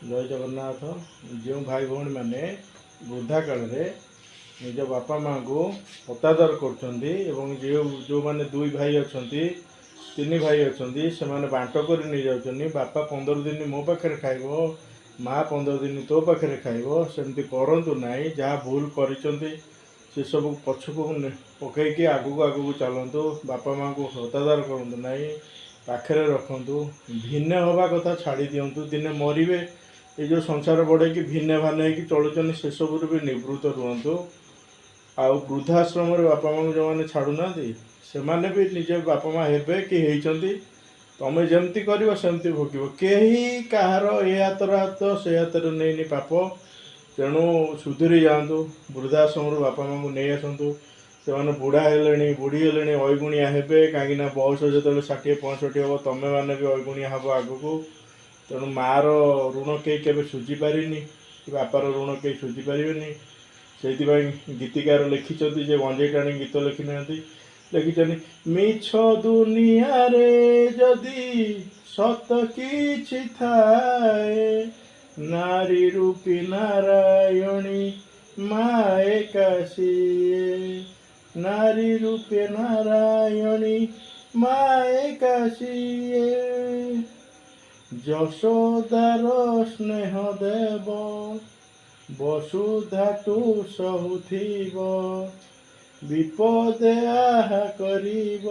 जय जगन्नाथ। जो भाई भौणी मैंने वृद्धा काल निज बापा माँ को हतादर कर जो मैंने दुई भाई अच्छा तीन भाई अच्छा से बांट कर नहीं जाऊँ बापा 15 दिन मो पाखे खाइब माँ 15 दिन तो पाखे खाइब सेमती करूँ ना जहाँ भूल कर से सब पछक पकईकि आगू आगू चलतु बापा माँ को हतादर करूँ ना पाखे रखु भिन्न हवा कथा छाड़ी दिंतु दिने मरवे ये जो संसार बढ़े कि भिन्न भान हो चलुन से सब भी निवृत्त रुहतु आ वृद्धाश्रम बापा माँ जो मैंने छाड़ूना से मैंने भी निजे बापा माँ हे कि तुम्हें जमती कर सेमती भोग कहीं कहार ए हाथर हाथ से हाथ नहीं पाप तेणु सुधुरी जातु वृद्धाश्रम बापा माँ को नहीं आसतु से मैंने बुढ़ा है बुढ़ी है अगुणिया हे कहीं बयस जो 60-65 हम तुम्हें मैंने भी अगुणिया हम आग को तेणु माँ ऋण कई सुझी पारिनी कि बापार ऋण कई सुझी पारे से गीतिकार लिखिं गंजे टाणी गीत लिखिना लिखिं मिछ दुनिया रे जदि सत किछि थाए नारी रूपी नारायणी माए काशीए नारी रूपे नारायणी माए काशीए यशोदार स्नेह देव वसुधाटू सहुथिब विपदे आहा करिब।